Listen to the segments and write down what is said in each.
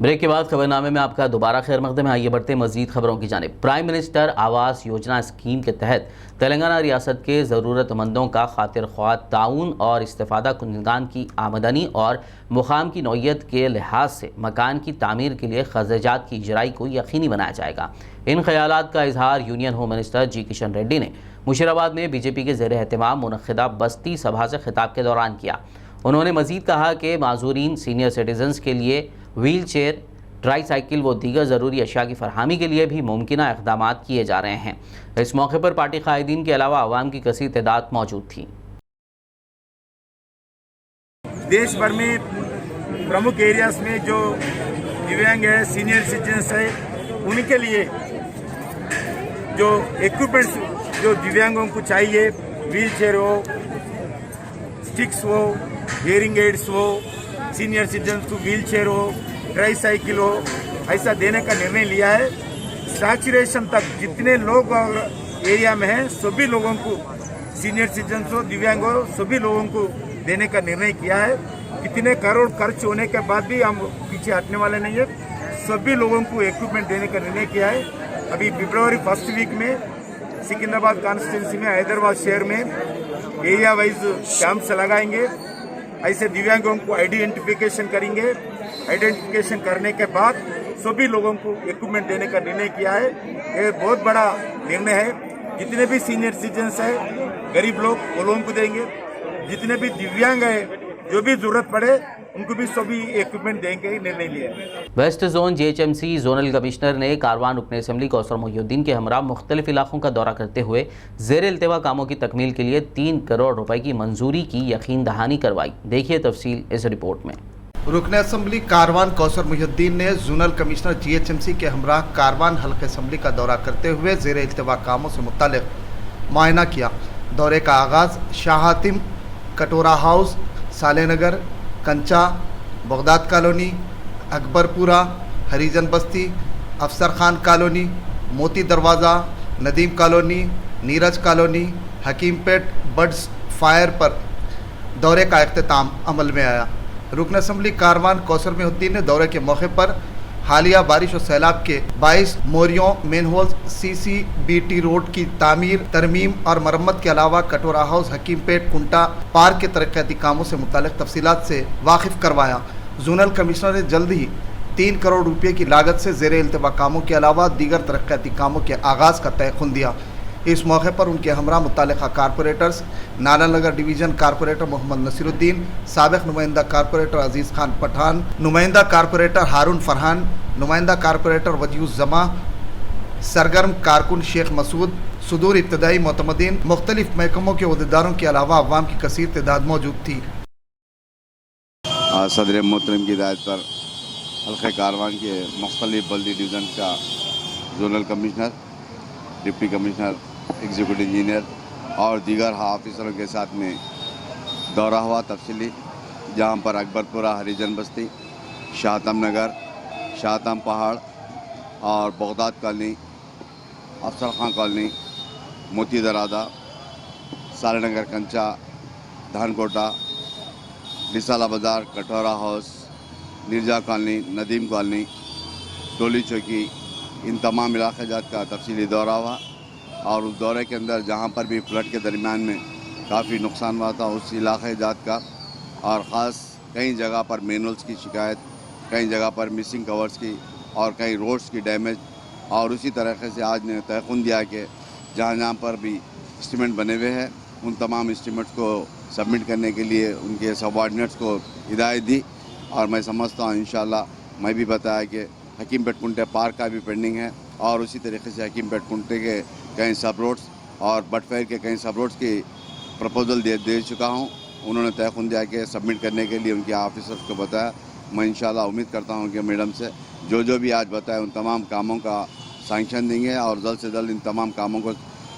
Break के बाद खबरनामे में आपका दोबारा खैर मकदम है। आइए बढ़ते मजीद खबरों की जानिब। Prime minister Awas Yojana scheme के तहत तेलंगाना रियासत के ज़रूरतमंदों का खातिर ख्वाह ताउन और इस्तेफादा कुंदगान की आमदनी और मुकाम की नौयत के लिहाज से मकान की तामीर के लिए खर्चात की इजराई को यकीनी बनाया जाएगा। इन ख्यालात का इजहार यूनियन होम मिनिस्टर जी किशन रेड्डी ने मुशीराबाद में बीजेपी के ज़ेर एहतमाम मुनक़िदा बस्ती सभा से खिताब के दौरान किया। उन्होंने मज़ीद कहा कि माजूरीन सीनियर सिटीजन्स के लिए व्हील चेयर, ट्राई साइकिल व दीगर ज़रूरी अशिया की फरहमी के लिए भी मुमकिना इक़दाम किए जा रहे हैं। इस मौके पर पार्टी कायदीन के अलावा अवाम की कसीर तादाद मौजूद थी। देश भर में प्रमुख एरियाज में जो दिव्यांग है, सीनियर सिटीजन्स है, उनके लिए जो इक्विपमेंट्स जो दिव्यांगों को चाहिए, व्हील चेयर हो, स्टिक्स हो, हियरिंग एड्स हो, सीनियर सिटीजन्स को व्हील चेयर हो, ट्राई साइकिल हो, ऐसा देने का निर्णय लिया है। सैचुरेशन तक जितने लोग एरिया में हैं सभी लोगों को, सीनियर सिटीजन्स हो, दिव्यांग हो, सभी लोगों को देने का निर्णय किया है। कितने करोड़ खर्च होने के बाद भी हम पीछे हटने वाले नहीं है। सभी लोगों को इक्विपमेंट देने का निर्णय किया है। अभी फरवरी फर्स्ट वीक में सिकंदराबाद कॉन्स्टिट्यूंसी में, हैदराबाद शहर में एरिया वाइज कैंप्स लगाएंगे। ऐसे दिव्यांगों को आइडेंटिफिकेशन करेंगे। आइडेंटिफिकेशन करने के बाद सभी लोगों को इक्विपमेंट देने का निर्णय किया है। ये बहुत बड़ा निर्णय है। जितने भी सीनियर सिटीजन्स हैं, गरीब लोग, वो लोगों को देंगे। जितने भी दिव्यांग हैं, जो भी जरूरत पड़े उनको भी सभी इक्विपमेंट देंगे, निर्णय लिया है। West zone JHMC zonal commissioner ने कारवान रुकन असम्बली कौसर मोहिउद्दीन के हमरा मुख्तलिफ इलाकों का दौरा करते हुए ज़ेर इल्तिवा कामों की तकमील के लिए 3 करोड़ रुपए की मंजूरी की यकीन दहानी करवाई। देखिए तफसील इस रिपोर्ट में। रुकन असम्बली कारवान कौसर मोहिउद्दीन ने जोनल कमिश्नर JHMC के हमरा कारवान हल्के असम्बली का दौरा करते हुए ज़ेर इल्तिवा कामों से मुताल्लिक मुआयना किया। दौरे का आगाज़ शाहातिम, कटोरा हाउस, सालेनगर, कंचा, बगदाद कॉलोनी, अकबरपुरा, हरिजन बस्ती, अफसर खान कॉलोनी, मोती दरवाज़ा, Nadeem colony, Neeraj colony, Hakimpet birds fire पर दौरे का अख्तिताम अमल में आया। रुकन असम्बली कारवान कौसर मोहिउद्दीन ने दौरे के मौके पर हालिया बारिश और सैलाब के 22 मोरियों, मेनहोल्स, CCBT रोड की तामीर, तरमीम और मरम्मत के अलावा कटोरा हाउस, हकीमपेट, कुंटा पार्क के तरक्याती कामों से मुताल्लिक तफसीलात से वाकिफ करवाया। जोनल कमिश्नर ने जल्द ही 3 करोड़ रुपये की लागत से ज़ेर इल्तिवा कामों के अलावा दीगर तरक्याती कामों के आगाज़ का तयख़ुन दिया। इस मौके पर उनके हमरा मुताल्लिक़ा corporators, Narayannagar division corporator Mohammed Naseeruddin, साबिक़ नुमाइंदा कारपोरेटर अजीज़ खान पठान, नुमाइंदा कारपोरेटर हारून फरहान, नुमाइंदा कारपोरेटर वजीउज़्ज़मा, सरगर्म कारकुन शेख मसूद, सुदूर इब्तदाई मोतमदीन, मुख्तलिफ महकमों के अहदेदारों के अलावा अवाम की कसीर तादाद मौजूद थी। सदर मोहतरम की हिदायत पर हल्के कारवान के मुख्तलिफ बल्दी डिवीज़न का zonal commissioner, deputy commissioner, executive engineer और दीगर ऑफिसरों के साथ में दौरा हुआ तफसीली, जहाँ पर अकबरपुरा, हरिजन बस्ती, शाहतम नगर, शाहतम पहाड़ और बगदाद कॉलोनी, अफसर खान कॉलोनी, मोती दरादा, सालेनगर, कंचा, धानकोटा, Risala Bazar, Katora house, Nirja colony, Nadeem colony, Toli Chowki, इन तमाम इलाक़े जात का तफसीली दौरा हुआ। और उस दौरे के अंदर जहाँ पर भी फ्लड के दरमियान में काफ़ी नुकसान हुआ था उस इलाक़े जात का, और ख़ास कई जगह पर मैनुअल्स की शिकायत, कई जगह पर मिसिंग कवर्स की और कई रोड्स की डैमेज, और उसी तरीके से आज ने तयख़ुन दिया कि जहाँ जहाँ पर भी एस्टीमेट बने हुए हैं उन तमाम एस्टीमेट्स को सबमिट करने के लिए उनके सबऑर्डिनेट्स को हिदायत दी। और मैं समझता हूँ इंशाअल्लाह मैं भी बताया कि हकीमपेट कुंटे पार्क का भी पेंडिंग है, और उसी तरीके से हकीमपेट कुंटे के कई सब रोड्स और बटफेर के कई सब रोड्स की प्रपोजल दे चुका हूँ। उन्होंने तयख़ुन दिया कि सबमिट करने के लिए उनके ऑफिसर्स को बताया। मैं इंशाअल्लाह उम्मीद करता हूँ कि मैडम से जो भी आज बताया उन तमाम कामों का सैंक्शन देंगे और जल्द से जल्द इन तमाम कामों को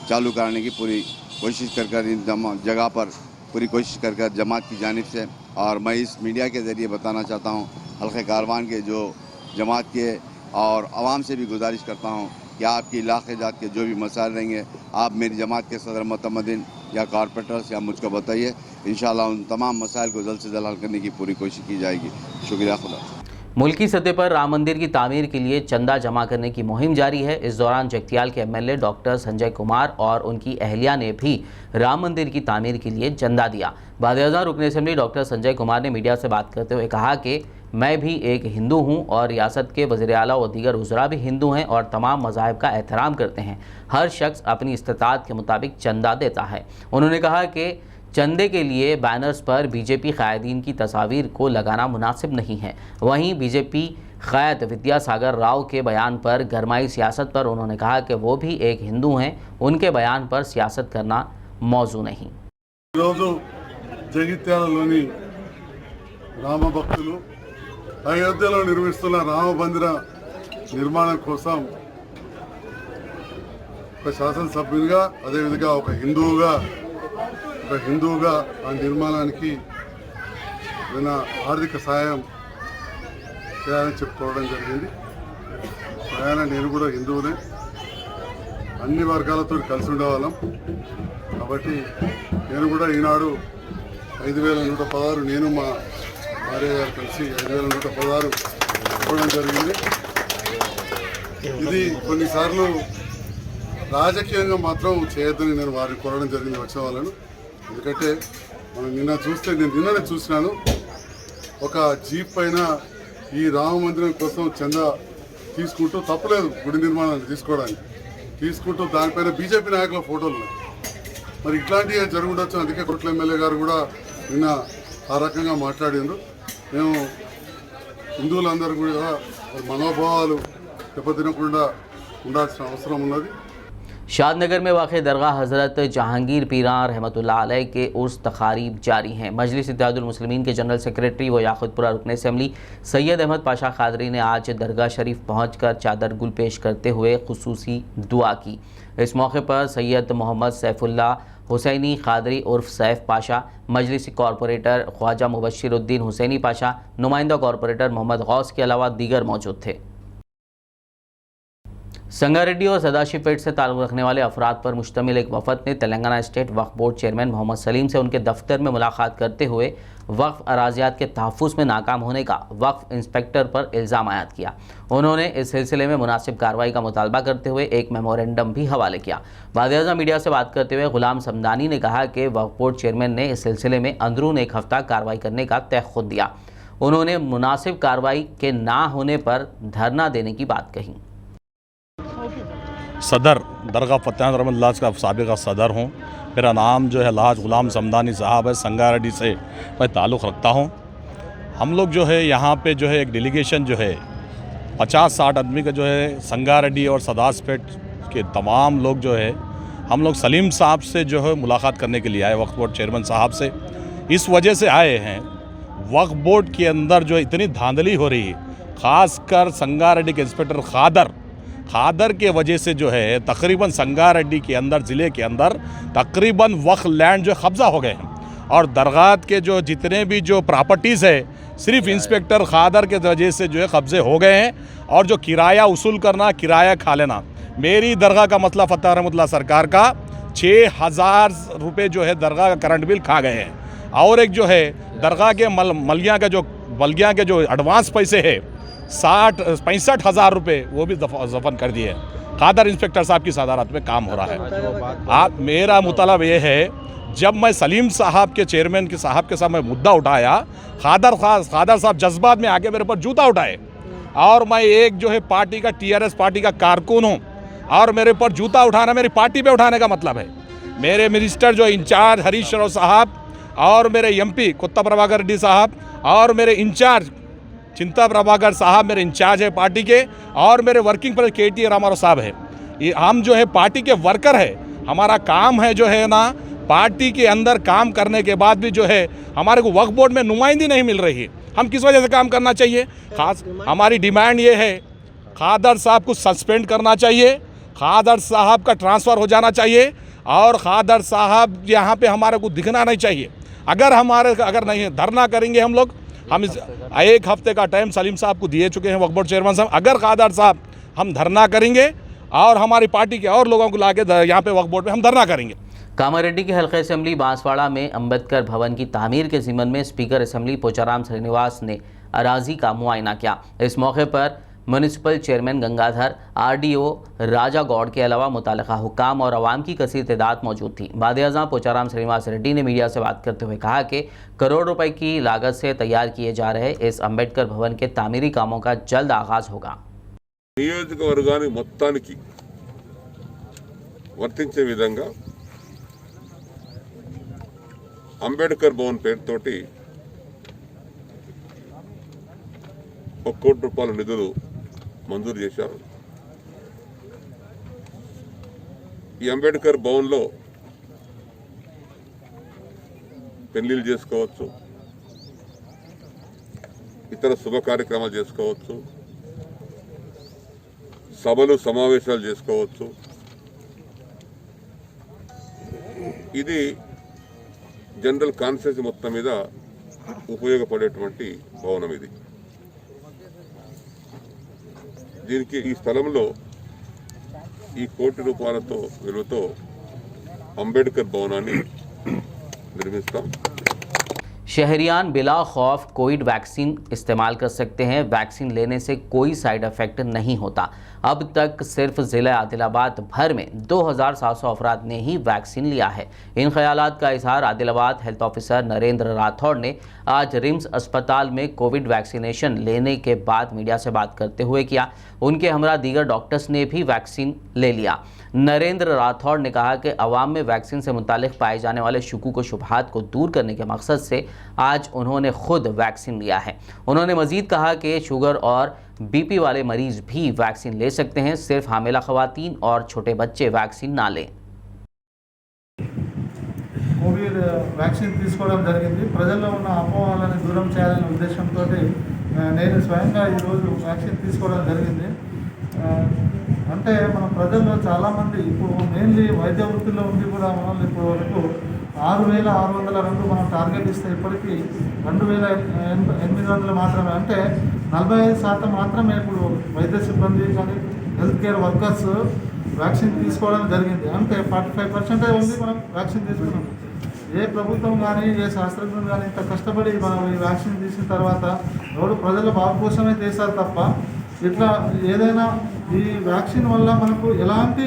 चालू कराने की पूरी कोशिश कर इन जगह पर पूरी कोशिश कर जमात की जानिब से। और मैं इस मीडिया के ज़रिए बताना चाहता हूँ हल्के कारवान के जो जमात के और आवाम से भी गुजारिश करता हूँ कि आपके इलाके जात के जो भी मसाइल रहेंगे आप मेरी जमात के सदर मोतमदीन या कारपोरेटर्स या मुझको बताइए। इंशाअल्लाह उन तमाम मसाइल को जल्द से जल्द हल करने की पूरी कोशिश की जाएगी। शुक्रिया खुदा। मुल्की सतह पर राम मंदिर की तामीर के लिए चंदा जमा करने की मुहिम जारी है। इस दौरान जगतियाल के एमएलए डॉक्टर संजय कुमार और उनकी अहलिया ने भी राम मंदिर की तामीर के लिए चंदा दिया। वज़ीर-ए-आज़म रुकन असेंबली डॉक्टर संजय कुमार ने मीडिया से बात करते हुए कहा कि मैं भी एक हिंदू हूं और रियासत के वज़ीर आला व दीगर वज़रा भी हिंदू हैं और तमाम मज़ाहिब का एहतराम करते हैं। हर शख्स अपनी इस्तिताअत के मुताबिक चंदा देता है। उन्होंने कहा कि चंदे के लिए बैनर्स पर बीजेपी क़ायदीन की तस्वीर को लगाना मुनासिब नहीं है। वहीं बीजेपी क़ायद विद्यासागर राव के बयान पर गरमाई सियासत पर उन्होंने कहा कि वो भी एक हिंदू हैं, उनके बयान पर सियासत करना मौजू नहीं। జగిత్యాలలోని రామ భక్తులు అయోధ్యలో నిర్మిస్తున్న రామ మందిర నిర్మాణం కోసం ఒక శాసనసభ్యునిగా అదేవిధంగా ఒక హిందువుగా ఆ నిర్మాణానికి ఏదైనా ఆర్థిక సాయం చేయాలని చెప్పుకోవడం జరిగింది. ఆయన నేను కూడా హిందువునే, అన్ని వర్గాలతో కలిసి ఉండేవాళ్ళం కాబట్టి నేను కూడా ఈనాడు 5116 నేను మా భార్య గారు కలిసి 5116 ఇవ్వడం జరిగింది. ఇది కొన్నిసార్లు రాజకీయంగా మాత్రం చేయొద్దని నేను వారిని కోరడం జరిగింది వచ్చిన వాళ్ళను. ఎందుకంటే మనం నిన్ననే చూసినాను, ఒక జీప్ పైన ఈ రామ మందిరం కోసం చందా తీసుకుంటూ, తప్పలేదు గుడి నిర్మాణాన్ని తీసుకుంటూ దానిపైన బీజేపీ నాయకుల ఫోటోలు ఉన్నాయి. మరి ఇట్లాంటివి జరుగుండొచ్చు. అందుకే కొట్ల ఎమ్మెల్యే గారు కూడా నిన్న ఆ రకంగా మాట్లాడిండ్రు. మేము హిందువులందరూ కూడా మనోభావాలు దెబ్బతినకుండా ఉండాల్సిన అవసరం ఉన్నది. शादनगर में वाक़ दरगाह हज़रत जहांगीर पीरान रहमतुल्लाह अलैह के उर्स तकारीब जारी हैं। मजलिस इत्तेहादुल मुस्लिमीन के जनरल सेक्रेटरी व याक़ूतपुरा रुकन असेंबली सैयद अहमद पाशा क़ादरी ने आज दरगाह शरीफ पहुँचकर चादर गुल पेश करते हुए खुसूसी दुआ की। इस मौके पर सैयद मोहम्मद सैफुल्लाह हुसैनी क़ादरी उर्फ सैफ पाशा, मजलिसी कॉरपोरेटर ख्वाजा मुबश्शिरुद्दीन हुसैनी पाशा, नुमाइंदा कॉरपोरेटर मोहम्मद गौस के अलावा दीगर मौजूद थे। संगारेड्डी और सदाशिवपेट से ताल्लुक़ रखने वाले अफराद पर मुश्तमिल एक वफ़द ने तेलंगाना स्टेट वक्फ बोर्ड चेयरमैन मोहम्मद सलीम से उनके दफ्तर में मुलाकात करते हुए वक्फ अराजियात के तहफ़्फ़ुज़ में नाकाम होने का वक्फ इंस्पेक्टर पर इल्ज़ाम आयद किया। उन्होंने इस सिलसिले में मुनासिब कार्रवाई का मुतालबा करते हुए एक मेमोरेंडम भी हवाले किया। वज़ीर-ए-आज़म मीडिया से बात करते हुए ग़ुलाम समदानी ने कहा कि वक्फ बोर्ड चेयरमैन ने इस सिलसिले में अंदरून एक हफ़्ता कार्रवाई करने का तय खुद दिया। उन्होंने मुनासिब कार्रवाई के ना होने पर धरना देने की बात कही। सदर दरगाह फ़तेह रहमतुल्लाह का साबिक़ा सदर हूँ। मेरा नाम जो है लाज ग़ुलाम समदानी साहब है। संगारेड्डी से मैं ताल्लुक़ रखता हूँ। हम लोग जो है यहाँ पे जो है एक डेलीगेशन जो है 50-60 आदमी का जो है संगारेड्डी और सदाशिवपेट के तमाम लोग जो है हम लोग सलीम साहब से जो है मुलाकात करने के लिए आए, वक्फ बोर्ड चेयरमैन साहब से। इस वजह से आए हैं, वक्फ बोर्ड के अंदर जो इतनी धांधली हो रही है, ख़ासकर संगारेड्डी के इंस्पेक्टर खादर के वजह से जो है तकरीबन संगारेड्डी के अंदर ज़िले के अंदर तकरीबन वक्फ लैंड जो कब्ज़ा हो गए हैं और दरगाह के जो जितने भी जो प्रॉपर्टीज़ है सिर्फ इंस्पेक्टर खादर के वजह से जो है कब्ज़े हो गए हैं। और जो किराया वसूल करना, किराया खा लेना, मेरी दरगाह का मसला फ़तेह रहमतुल्लाह सरकार का 6000 रुपये जो है दरगाह का करंट बिल खा गए हैं। और एक जो है दरगाह के मलगिया के जो एडवांस पैसे है 65,000 रुपये वो भी ज़फ़न कर दिए। खादर इंस्पेक्टर साहब की सदारत में काम हो रहा है। मेरा मुतालब ये है, जब मैं सलीम साहब के चेयरमैन के साहब के साथ मैं मुद्दा उठाया, खादर साहब जज्बात में आके मेरे पर जूता उठाए। और मैं एक जो है पार्टी का TRS पार्टी का कारकुन हूँ और मेरे पर जूता उठाना मेरी पार्टी पे उठाने का मतलब है। मेरे मिनिस्टर जो इंचार्ज हरीश राव साहब और मेरे MP कुत्ता प्रभाकर रेड्डी साहब और मेरे इंचार्ज चिंता प्रभाकर साहब मेरे इंचार्ज है पार्टी के, और मेरे वर्किंग प्रेसिडेंट KT रामाराव साहब है। ये हम जो है पार्टी के वर्कर है। हमारा काम है जो है ना, पार्टी के अंदर काम करने के बाद भी जो है हमारे को वक्फ बोर्ड में नुमाइंदगी नहीं मिल रही है। हम किस वजह से काम करना चाहिए? खास हमारी डिमांड ये है, खादर साहब को सस्पेंड करना चाहिए, खादर साहब का ट्रांसफ़र हो जाना चाहिए और खादर साहब यहाँ पे हमारे को दिखना नहीं चाहिए। अगर नहीं धरना करेंगे हम इस एक हफ्ते का टाइम सलीम साहब को दिए चुके हैं वक्फ बोर्ड चेयरमैन साहब। अगर खादर साहब हम धरना करेंगे और हमारी पार्टी के और लोगों को लाके यहाँ पे वक्फ बोर्ड पे हम धरना करेंगे। कामारेड्डी के हल्के असेंबली बांसवाड़ा में अम्बेडकर भवन की तामीर के ज़िम्मन में स्पीकर असेंबली पोचाराम श्रीनिवास ने अराजी का मुआयना किया। इस मौके पर म्यूनिसिपल चेयरमैन गंगाधर, आरडीओ राजा गौड़ के अलावा मुताल्लिका हुक्काम और अवाम की कसीर तादाद मौजूद थी। वाज़े-ए-आज़म पोचाराम श्रीनिवास रेड्डी ने मीडिया से बात करते हुए कहा कि करोड़ रुपए की लागत से तैयार किए जा रहे इस अंबेडकर भवन के तामीरी कामों का जल्द आगाज होगा। నియోజకవర్గానికి మొత్తానికి వర్తించే విధంగా అంబేద్కర్ భవన్ పేరుతోటి 1 కోటి రూపాయల నిధులు మంజూరు చేశారు. ఈ అంబేద్కర్ భవన్లో పెళ్లిళ్ళు చేసుకోవచ్చు, ఇతర శుభ కార్యక్రమాలు చేసుకోవచ్చు, సభలు సమావేశాలు చేసుకోవచ్చు. ఇది జనరల్ కాన్ఫరెన్స్ మొత్తం మీద ఉపయోగపడేటువంటి భవనం ఇది. దీనికి ఈ స్థలంలో ఈ 1 కోటి రూపాయలతో విలువతో అంబేద్కర్ భవనాన్ని నిర్మిస్తాం. शहरियान बिला खौफ कोविड वैक्सीन इस्तेमाल कर सकते हैं। वैक्सीन लेने से कोई साइड इफ़ेक्ट नहीं होता। अब तक सिर्फ ज़िला आदिलाबाद भर में 2700 अफराद ने ही वैक्सीन लिया है। इन ख्यालात का इजहार आदिलाबाद हेल्थ ऑफिसर नरेंद्र राठौड़ ने आज रिम्स अस्पताल में कोविड वैक्सीनेशन लेने के बाद मीडिया से बात करते हुए किया। उनके हमरा दीगर डॉक्टर्स ने भी वैक्सीन ले लिया। नरेंद्र राठौड़ ने कहा कि अवाम में वैक्सीन से मुतालिक पाए जाने वाले शुकूक व शुबहात को दूर करने के मकसद से आज उन्होंने खुद वैक्सीन लिया है। उन्होंने मजीद कहा कि शुगर और बीपी वाले मरीज भी वैक्सीन ले सकते हैं, सिर्फ हामिला खवातीन और छोटे बच्चे वैक्सीन ना लें। కోవిడ్ వ్యాక్సిన్ తీసుకోవడం జరిగింది. ప్రజల్లో ఉన్న అపోహలను దూరం చేయాలనే ఉద్దేశంతో నేను స్వయంగా ఈరోజు వ్యాక్సిన్ తీసుకోవడం జరిగింది. అంటే మన ప్రజల్లో చాలామంది ఇప్పుడు మెయిన్లీ వైద్య వృత్తిలో ఉండి కూడా మనం ఇప్పుడు వరకు 6,602 మనం టార్గెట్ ఇస్తే ఇప్పటికీ 2,800 మాత్రమే, అంటే 45% మాత్రమే ఇప్పుడు వైద్య సిబ్బంది కానీ హెల్త్ కేర్ వర్కర్స్ వ్యాక్సిన్ తీసుకోవడం జరిగింది. అంటే 45% ఉంది మనం వ్యాక్సిన్ తీసుకున్నాం. ఏ ప్రభుత్వం కానీ ఏ శాస్త్రజ్ఞులు కానీ ఇంత కష్టపడి మనం ఈ వ్యాక్సిన్ తీసిన తర్వాత ఎవరు ప్రజల బాగు కోసమే చేశారు తప్ప ఇట్లా ఏదైనా ఈ వ్యాక్సిన్ వల్ల మనకు ఎలాంటి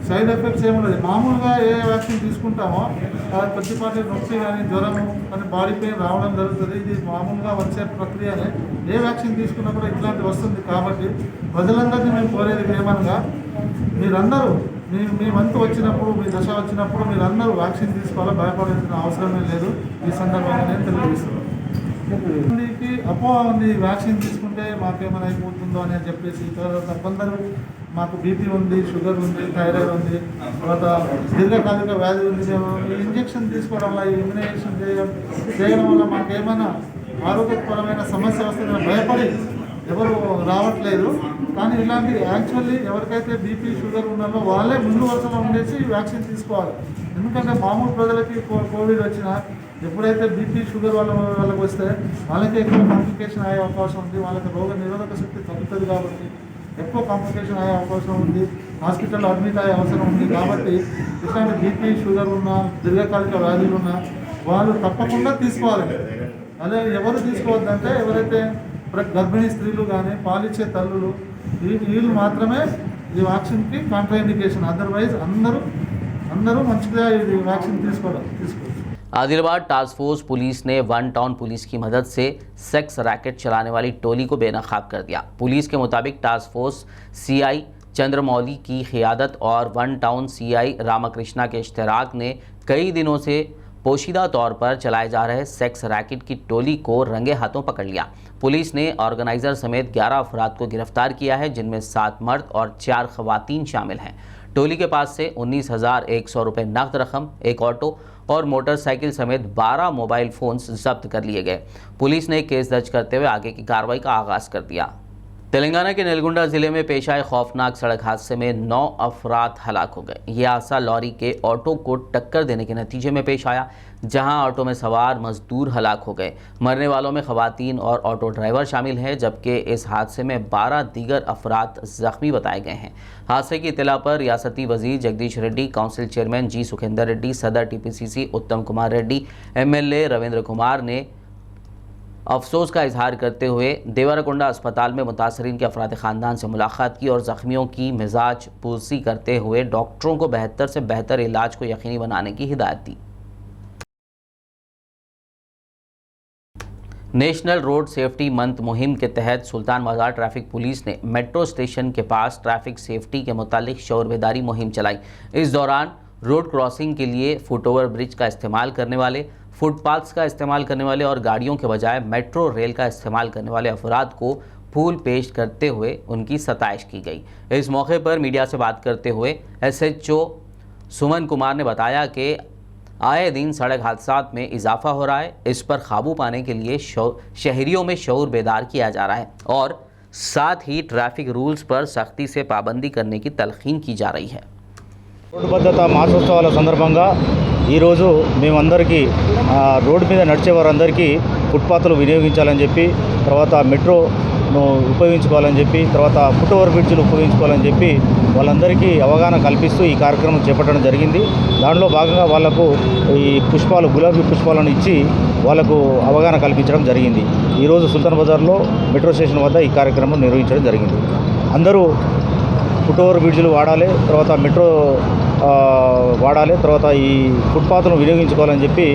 సైడ్ ఎఫెక్ట్స్ ఏముండదు. మామూలుగా ఏ వ్యాక్సిన్ తీసుకుంటామో కొద్దిపాటి నొప్పి కానీ జ్వరము కానీ బాడీ పెయిన్ రావడం జరుగుతుంది. ఇది మామూలుగా వచ్చే ప్రక్రియనే. ఏ వ్యాక్సిన్ తీసుకున్నా కూడా ఇట్లాంటి వస్తుంది. కాబట్టి ప్రజలందరినీ మేము కోరేది ఏమనగా మీరందరూ మీ వంతు వచ్చినప్పుడు, మీ దశ వచ్చినప్పుడు మీరందరూ వ్యాక్సిన్ తీసుకోవాలో భయపడాల్సిన అవసరమే లేదు. ఈ సందర్భంగా నేను తెలియజేస్తున్నాను. మందికి అపోహ ఉంది, వ్యాక్సిన్ తీసుకుంటే మాకేమైనా అయిపోతుందో అని చెప్పేసి. కొందరు మాకు బీపీ ఉంది, షుగర్ ఉంది, థైరాయిడ్ ఉంది, తర్వాత దీర్ఘకాలిక వ్యాధి ఉంది, ఈ ఇంజెక్షన్ తీసుకోవడం వల్ల, ఈ ఇమ్యునైజేషన్ చేయడం వల్ల మాకేమైనా ఆరోగ్యపరమైన సమస్య వస్తుందని భయపడి ఎవరు రావట్లేదు. కానీ ఇలాంటి యాక్చువల్లీ ఎవరికైతే బీపీ షుగర్ ఉన్నారో వాళ్ళే ముందు వరుసలో ఉండేసి వ్యాక్సిన్ తీసుకోవాలి. ఎందుకంటే మామూలు ప్రజలకి కోవిడ్ వచ్చినా ఎప్పుడైతే బీపీ షుగర్ వాళ్ళకి వస్తే వాళ్ళకి ఎక్కువ కాంప్లికేషన్ అయ్యే అవకాశం ఉంది. వాళ్ళకి రోగ నిరోధక శక్తి తగ్గుతుంది కాబట్టి ఎక్కువ కాంప్లికేషన్ అయ్యే అవకాశం ఉంది. హాస్పిటల్లో అడ్మిట్ అయ్యే అవసరం ఉంది. కాబట్టి ఇట్లాంటి బీపీ షుగర్ ఉన్న దీర్ఘకాలిక వ్యాధులు ఉన్న వాళ్ళు తప్పకుండా తీసుకోవాలి. అదే ఎవరు తీసుకోవద్దంటే ఎవరైతే గర్భిణీ స్త్రీలు కానీ పాలిచ్చే తల్లులు వీళ్ళు మాత్రమే ఈ వ్యాక్సిన్కి కాంట్రాఇండికేషన్. అదర్వైజ్ అందరూ మంచిగా ఇది వ్యాక్సిన్ తీసుకోవచ్చు. आदिलाबाद टास्क फोर्स पुलिस ने वन टाउन पुलिस की मदद से सेक्स रैकेट चलाने वाली टोली को बेनकाब कर दिया। पुलिस के मुताबिक टास्क फोर्स सीआई चंद्रमौली की क़ियादत और वन टाउन सीआई रामकृष्णा के इश्तराक ने कई दिनों से पोशीदा तौर पर चलाए जा रहे सेक्स रैकेट की टोली को रंगे हाथों पकड़ लिया। पुलिस ने ऑर्गेनाइज़र समेत 11 अफराद को गिरफ्तार किया है, जिनमें 7 मर्द और 4 खवातीन शामिल हैं। टोली के पास से 19,100 रुपये नकद रकम, एक ऑटो और मोटरसाइकिल समेत 12 मोबाइल फ़ोन्स जब्त कर लिए गए। पुलिस ने केस दर्ज करते हुए आगे की कार्रवाई का आगाज़ कर दिया। तेलंगाना के नलगुंडा ज़िले में पेश आए खौफनाक सड़क हादसे में 9 अफराद हलाक हो गए। यह हादसा लॉरी के ऑटो को टक्कर देने के नतीजे में पेश आया, जहां ऑटो में सवार मजदूर हलाक हो गए। मरने वालों में खवातीन और ऑटो ड्राइवर शामिल हैं, जबकि इस हादसे में 12 दीगर अफराद जख्मी बताए गए हैं। हादसे की इत्तला पर रियासती वजीर जगदीश रेड्डी, काउंसिल चेयरमैन जी सुखेंदर रेड्डी, सदर TPCC उत्तम कुमार रेड्डी, MLA रविंद्र कुमार ने अफसोस का इजहार करते हुए देवरकोंडा अस्पताल में मुतासरीन के अफराद ख़ानदान से मुलाकात की और ज़ख्मियों की मिजाज पुरसी करते हुए डॉक्टरों को बेहतर से बेहतर इलाज को यकीनी बनाने की हिदायत दी। नेशनल रोड सेफ्टी मंथ मुहिम के तहत सुल्तान बाजार ट्रैफिक पुलिस ने मेट्रो स्टेशन के पास ट्रैफिक सेफ्टी के मुतालिक शऊर बेदारी मुहिम चलाई। इस दौरान रोड क्रॉसिंग के लिए फुटओवर ब्रिज का इस्तेमाल करने वाले, फुटपाथ्स का इस्तेमाल करने वाले और गाड़ियों के बजाय मेट्रो रेल का इस्तेमाल करने वाले अफराद को फूल पेश करते हुए उनकी सताइश की गई। इस मौके पर मीडिया से बात करते हुए SHO सुमन कुमार ने बताया कि आए दिन सड़क हादसात में इजाफा हो रहा है। इस पर काबू पाने के लिए शहरियों में शऊर बेदार किया जा रहा है और साथ ही ट्रैफिक रूल्स पर सख्ती से पाबंदी करने की तलकीन की जा रही है। రోడ్డు భద్రత మాసోత్సవాల సందర్భంగా ఈరోజు మేమందరికీ రోడ్డు మీద నడిచే వారందరికీ ఫుట్పాత్లు వినియోగించాలని చెప్పి, తర్వాత మెట్రోను ఉపయోగించుకోవాలని చెప్పి, తర్వాత ఫుట్ ఓవర్ బ్రిడ్జ్లు ఉపయోగించుకోవాలని చెప్పి వాళ్ళందరికీ అవగాహన కల్పిస్తూ ఈ కార్యక్రమం చేపట్టడం జరిగింది. దానిలో భాగంగా వాళ్లకు ఈ పుష్పాలు, గులాబీ పుష్పాలను ఇచ్చి వాళ్లకు అవగాహన కల్పించడం జరిగింది. ఈరోజు సుల్తాన్ బజార్లో మెట్రో స్టేషన్ వద్ద ఈ కార్యక్రమం నిర్వహించడం జరిగింది. అందరూ ఫుట్ ఓవర్ బ్రిడ్జ్లు వాడాలి, తర్వాత మెట్రో వాడాలి, తర్వాత ఈ ఫుట్పాత్ను వినియోగించుకోవాలని చెప్పి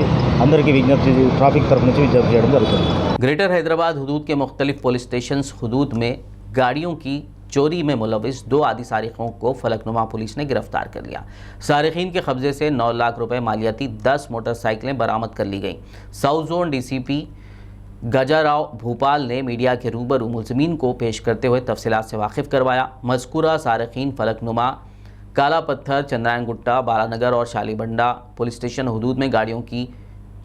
అందరికీ విజ్ఞప్తి, ట్రాఫిక్ తరఫు నుంచి విజ్ఞప్తి చేయడం జరుగుతుంది. ग्रेटर हैदराबाद हुदूद के मुख्तलिफ पुलिस स्टेशन हुदूद में गाड़ियों की चोरी में मुलविस 2 आदि सारिकों को फलकनुमा पुलिस ने गिरफ्तार कर लिया। सारिकीन के कब्जे से 9 लाख रुपए मालियाती 10 मोटरसाइकिलें बरामद कर ली गई। साउथ जोन DCP गजाराव भोपाल ने मीडिया के रूबरू मुलज़मीन को पेश करते हुए तफसीलात से वाकिफ़ करवाया। मज़कूरा सारिकीन फलकनुमा, काला पत्थर, चंद्रायन गुट्टा, बालानगर और शालीबंडा पुलिस स्टेशन हुदूद में गाड़ियों की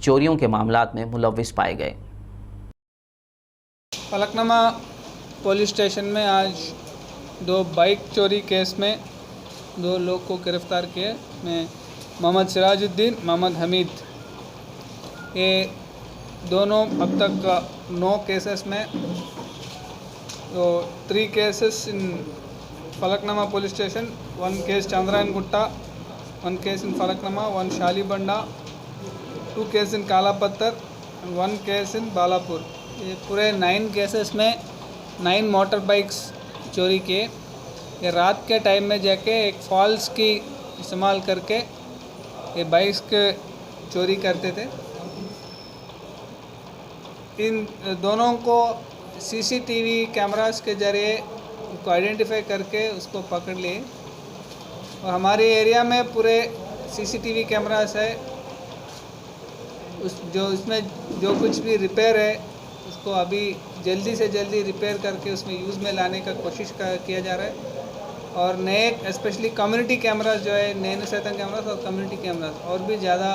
चोरियों के मामलात में मुलविस पाए गए। फलकनुमा पुलिस स्टेशन में आज 2 बाइक चोरी केस में 2 लोग को गिरफ्तार किए। मैं मोहम्मद सिराजुद्दीन, मोहम्मद हमीद, ये दोनों अब तक 9 केसेस में, तो 3 cases in Falaknuma police station, 1 case Chandrayangutta, 1 case in Falaknuma, 1 Shalibanda, 2 case in Kala Pathar, 1 case इन बालापुर। ये पूरे 9 केसेस में 9 मोटर बाइक्स चोरी किए। ये रात के टाइम में जाके एक फॉल्स की इस्तेमाल करके ये बाइक्स के चोरी करते थे। इन दोनों को CCTV कैमरास के ज़रिए उसको आइडेंटिफाई करके उसको पकड़ लिए और हमारे एरिया में पूरे CCTV कैमरास है। इसमें जो कुछ भी रिपेयर है उसको अभी जल्दी से जल्दी रिपेयर करके उसमें यूज़ में लाने का कोशिश किया जा रहा है। और नए स्पेशली कम्युनिटी कैमरास जो है, नैनो सैतन कैमरास और कम्युनिटी कैमरास और भी ज़्यादा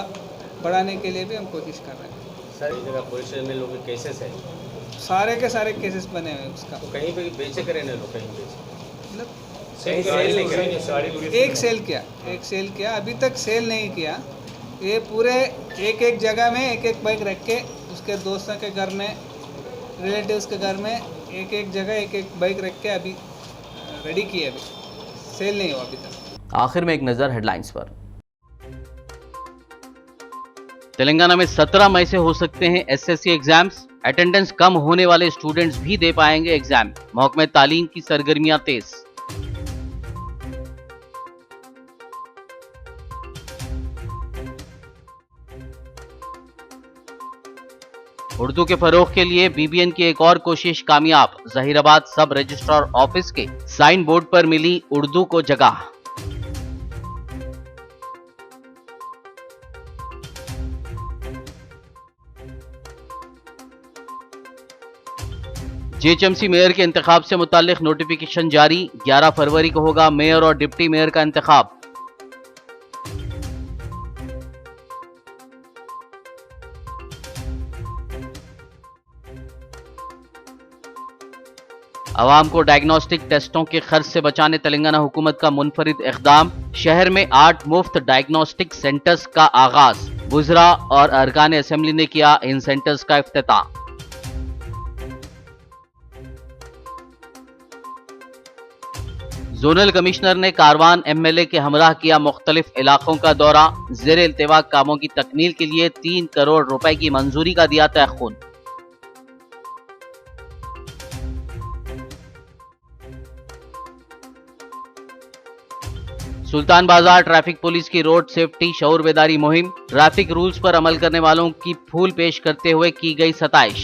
बढ़ाने के लिए भी हम कोशिश कर रहे हैं। सारी जगह पुलिस में लोग केसेस है, सारे के सारे केसेस बने हुए उसका। तो कहीं पे बेचे करे ना लोग, कहीं बेचे मतलब एक सेल किया, अभी तक सेल नहीं किया। ये पूरे एक जगह में एक बाइक रख के उसके दोस्तों के घर में, रिलेटिव्स के घर में एक जगह एक बाइक रख के अभी रेडी किया, अभी सेल नहीं हुआ अभी तक। आखिर में एक नज़र हेडलाइंस पर। तेलंगाना में 17 मई से हो सकते हैं SSC एग्जाम्स। अटेंडेंस कम होने वाले स्टूडेंट्स भी दे पाएंगे एग्जाम। महकमे तालीम की सरगर्मियां तेज। उर्दू के फरोग के लिए BBN की एक और कोशिश कामयाब। जहीराबाद सब रजिस्ट्रार ऑफिस के साइन बोर्ड पर मिली उर्दू को जगह। GHMC मेयर के इंतखाब से मुताल्लिक नोटिफिकेशन जारी। 11 फरवरी को होगा मेयर और डिप्टी मेयर का इंतखाब। अवाम को डायग्नोस्टिक टेस्टों के खर्च से बचाने तेलंगाना हुकूमत का मुनफरिद इक़दाम। शहर में 8 मुफ्त डायग्नोस्टिक सेंटर्स का आगाज। वुज़रा और अरकान असेंबली ने किया इन सेंटर्स का इफ्तिताह। जोनल कमिश्नर ने कारवान MLA के हमराह किया मुख्तलिफ इलाकों का दौरा। ज़ेर इल्तिवा कामों की तकमील के लिए 3 करोड़ रुपए की मंजूरी का दिया तयख़ुन। सुल्तान बाजार ट्रैफिक पुलिस की रोड सेफ्टी शऊर बेदारी मुहिम, ट्रैफिक रूल्स पर अमल करने वालों की फूल पेश करते हुए की गई सताइश।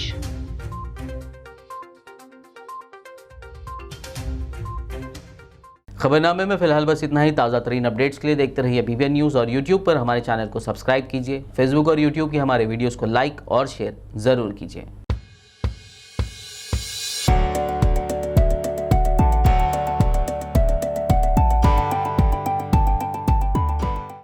खबरनामे में फिलहाल बस इतना ही। ताज़ा तरीन अपडेट्स के लिए देखते रहिए BBN न्यूज़ और YouTube पर हमारे चैनल को सब्सक्राइब कीजिए। फेसबुक और YouTube की हमारे वीडियोस को लाइक और शेयर ज़रूर कीजिए।